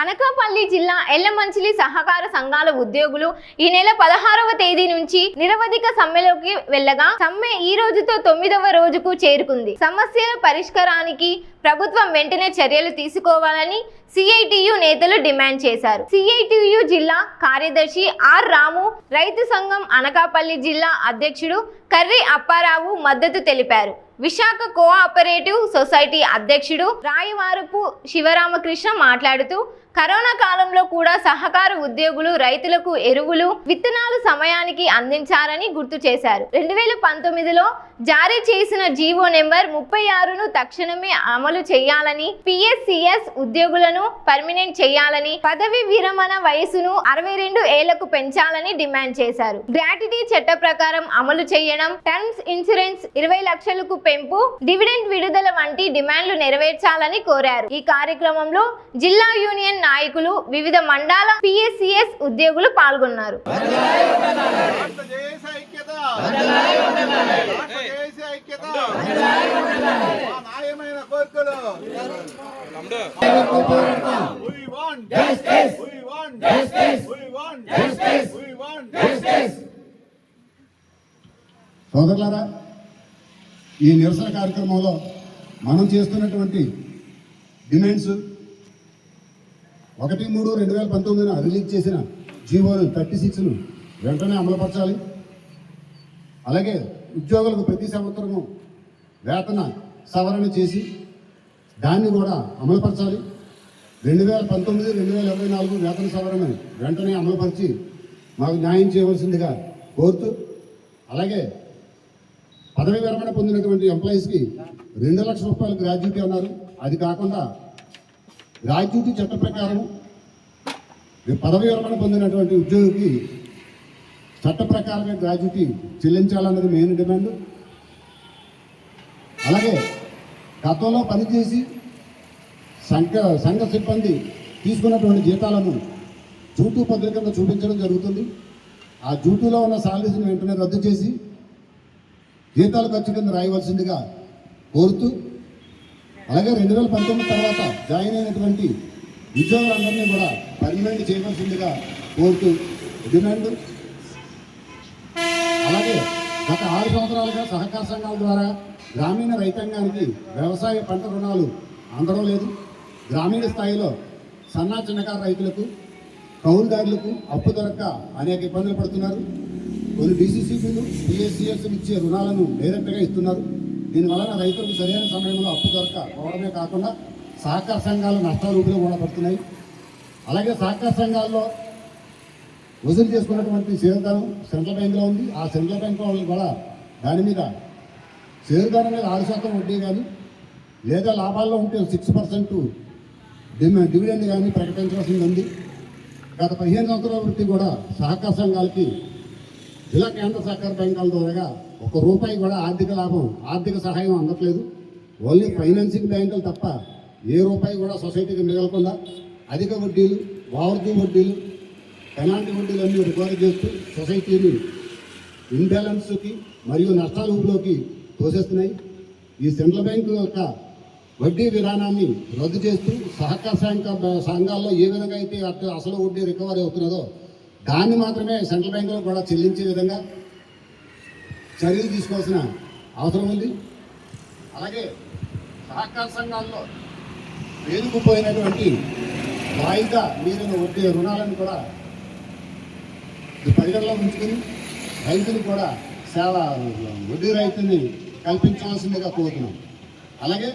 అనకాపల్లి జిల్లా ఎల్లమంచిలి సహకార సంఘాల ఉద్యోగులు ఈ నెల 16వ తేదీ నుంచి నిరవధిక సమ్మెలోకి వెళ్ళగా సమ్మె ఈ రోజుతో 9వ రోజుకు చేరుకుంది. సమస్యల పరిష్కారానికి ప్రభుత్వం వెంటనే చర్యలు తీసుకోవాలని సిఐటియు నేతలు డిమాండ్ చేశారు. సిఐటియు జిల్లా కార్యదర్శి ఆర్ రాము, రైతు సంఘం అనకాపల్లి జిల్లా అధ్యక్షుడు కర్రి అప్పారావు మద్దతు తెలిపారు. విశాఖ కోఆపరేటివ్ సొసైటీ అధ్యక్షుడు రాయవారపు శివరామకృష్ణ మాట్లాడుతూ కరోనా కాలంలో కూడా సహకార ఉద్యోగులు రైతులకు ఎరువులు, విత్తనాలు సమయానికి అందించారని గుర్తు చేశారు. 2019లో జారీ చేసిన జీవో నెంబర్ 36ను తక్షణమే అమలు చేయాలని, పిఎస్సిఎస్ ఉద్యోగులను పర్మినెంట్ చేయాలని, పదవి విరమణ వయసును 62 ఏళ్లకు పెంచాలని డిమాండ్ చేశారు. గ్రాట్యుటీ చట్ట ప్రకారం అమలు చేయడం, టర్మ్స్ ఇన్సూరెన్స్ 20 లక్షలకు పెంపు, డివిడెండ్ విడుదల వంటి డిమాండ్లు నెరవేర్చాలని కోరారు. ఈ కార్యక్రమంలో జిల్లా యూనియన్ నాయకులు, వివిధ మండల పిఎస్సిఎస్ ఉద్యోగులు పాల్గొన్నారు. సోదరులారా, ఈ నిరసన కార్యక్రమంలో మనం చేస్తున్నటువంటి డిమాండ్స్ 1/3/2019 రిలీజ్ చేసిన జీవోలు 36ను వెంటనే అమలుపరచాలి. అలాగే ఉద్యోగులకు ప్రతి సంవత్సరము వేతన సవరణ చేసి దాన్ని కూడా అమలుపరచాలి. 2019-2024 వేతన సవరణ వెంటనే అమలుపరిచి మాకు న్యాయం చేయవలసిందిగా కోరుతూ, అలాగే పదవి విరమణ పొందినటువంటి ఎంప్లాయీస్కి 2 లక్షల రూపాయలు గ్రాడ్యుటీ అన్నారు. అది కాకుండా గ్రాడ్యుటీ చట్ట ప్రకారం పదవి విరమణ పొందినటువంటి ఉద్యోగికి చట్ట ప్రకారమే గ్రాడ్యుటీ చెల్లించాలన్నది మెయిన్ డిమాండ్. అలాగే గతంలో పనిచేసి సంఘ సిబ్బంది తీసుకున్నటువంటి జీతాలను జూటు పద్ధతి కింద చూపించడం జరుగుతుంది. ఆ జూటులో ఉన్న సాలరీస్ని వెంటనే రద్దు చేసి జీతాల ఖర్చు కింద రాయవలసిందిగా కోరుతూ, అలాగే 2019 తర్వాత జాయిన్ అయినటువంటి ఉద్యోగులందరినీ కూడా పర్మనెంట్ చేయవలసిందిగా కోరుతూ డిమాండ్. అలాగే గత 6 సంవత్సరాలుగా సహకార సంఘాల ద్వారా గ్రామీణ రైతాంగానికి వ్యవసాయ పంట రుణాలు అందడం లేదు. గ్రామీణ స్థాయిలో సన్నా చిన్నకారు రైతులకు, కౌలుదారులకు అప్పు దొరక్క అనేక ఇబ్బందులు పడుతున్నారు. కొన్ని డిసిసిబీలు, పిఎస్సిఎస్లు ఇచ్చే రుణాలను డైరెక్ట్గా ఇస్తున్నారు. దీనివలన రైతులకు సరైన సమయంలో అప్పు దొరకపోవడమే కాకుండా సహకార సంఘాలు నష్టాలు కూడా పడుతున్నాయి. అలాగే సహకార సంఘాల్లో వసూలు చేసుకున్నటువంటి షేరుధనం సెంట్రల్ బ్యాంకులో ఉంది. ఆ సెంట్రల్ బ్యాంక్ వాళ్ళు కూడా దాని మీద షేరుధనం మీద 6% వడ్డీ కానీ, లేదా లాభాల్లో ఉంటే 6% డివిడెండ్ కానీ ప్రకటించవలసింది ఉంది. గత 15 సంవత్సరాల వృత్తి కూడా సహకార సంఘాలకి జిల్లా కేంద్ర సహకార బ్యాంకుల ద్వారా ₹1 కూడా ఆర్థిక లాభం, ఆర్థిక సహాయం అందట్లేదు. ఓన్లీ ఫైనాన్సింగ్ బ్యాంకులు తప్ప ఏ రూపాయి కూడా సొసైటీకి మిగలకుండా అధిక వడ్డీలు, ఓవర్డ్యూ వడ్డీలు, పెనాల్టీ వడ్డీలు అన్నీ రికవరీ చేస్తూ సొసైటీని ఇంబ్యాలెన్స్కి మరియు నష్టాల ఊపిలోకి తోసేస్తున్నాయి. ఈ సెంట్రల్ బ్యాంకు యొక్క వడ్డీ విధానాన్ని రద్దు చేస్తూ సహకార సంఘాల్లో ఏ విధంగా అయితే అసలు వడ్డీ రికవరీ అవుతున్నదో దాన్ని మాత్రమే సెంట్రల్ బ్యాంకులో కూడా చెల్లించే విధంగా చర్యలు తీసుకోవాల్సిన అవసరం ఉంది. అలాగే సహకార సంఘాల్లో పేరుకుపోయినటువంటి వాయిదా మీరిన వడ్డీ రుణాలను కూడా పరిగణలో ఉంచుకుని రైతులు కూడా వడ్డీ రైతుని కల్పించవలసిందిగా కోరుతున్నాం. అలాగే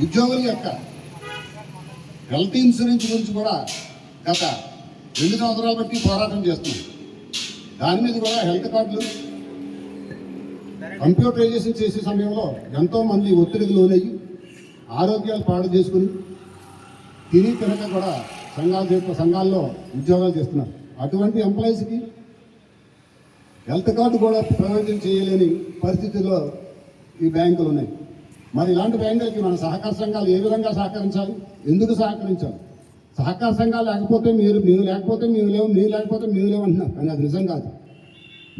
ఉద్యోగుల యొక్క హెల్త్ ఇన్సూరెన్స్ గురించి కూడా గత 2 సంవత్సరాలు బట్టి పోరాటం చేస్తున్నాం. దాని మీద కూడా హెల్త్ కార్డులు కంప్యూటరైజేషన్ చేసే సమయంలో ఎంతోమంది ఒత్తిడికి లోనయ్యి ఆరోగ్యాలు పాడు చేసుకుని తిని తినక కూడా సంఘాల్లో ఉద్యోగాలు చేస్తున్నారు. అటువంటి ఎంప్లాయీస్కి హెల్త్ కార్డు కూడా ప్రయోజనం చేయలేని పరిస్థితుల్లో ఈ బ్యాంకులు ఉన్నాయి. మరి ఇలాంటి బ్యాంకులకి మన సహకార సంఘాలు ఏ విధంగా సహకరించాలి, ఎందుకు సహకరించాలి? సహకార సంఘాలు లేకపోతే మీరు లేకపోతే మేము లేవు, మీరు లేకపోతే మేము లేవు అంటున్నారు. కానీ అది నిజం కాదు.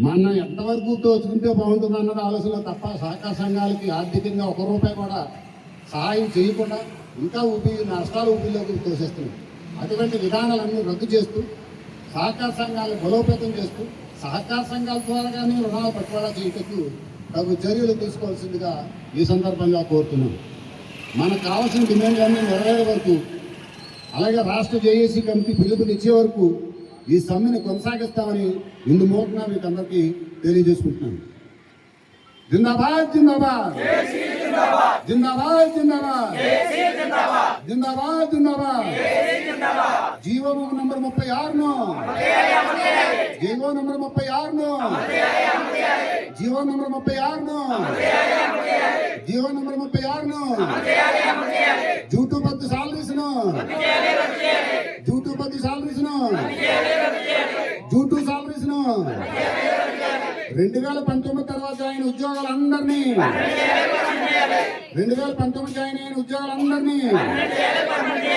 మన ఎంతవరకు తోచుకుంటే బాగుంటుంది అన్నది ఆలోచన తప్ప సహకార సంఘాలకి ఆర్థికంగా ₹1 కూడా సహాయం చేయకుండా ఇంకా నష్టాల ఊపిలోకి తోసేస్తున్నాయి. అటువంటి విధానాలన్నీ రద్దు చేస్తూ సహకార సంఘాలను బలోపేతం చేస్తూ సహకార సంఘాల ద్వారాగానే రుణాలు పట్టుబడా చేయటకు తగు చర్యలు తీసుకోవాల్సిందిగా ఈ సందర్భంగా కోరుతున్నాం. మనకు కావాల్సిన డిమాండ్లన్నీ నెరవేరే వరకు, అలాగే రాష్ట్ర జేఏసీ కమిటీ పిలుపునిచ్చే వరకు ఈ సమ్మెను కొనసాగిస్తామని ఇందు మూలన మీకు అందరికీ తెలియజేసుకుంటున్నాను. జిందాబాద్ జిందాబాద్ జిందాబాద్ జిందాబాద్ జిందాబాద్ జిందాబాద్. జీవో నంబర్ 36ను జీవో నంబర్ 36ను జీవో నంబర్ 36ను జీవో నంబర్ 36ను జూటు పద్దు సాలరీస్ను జూటు పద్దు సాలరీస్ను జూటు సాలరీస్ను 2019 తర్వాత జాయిన్ ఉద్యోగాలందరినీ 2019 జాయిన్ అయిన ఉద్యోగాలందరినీ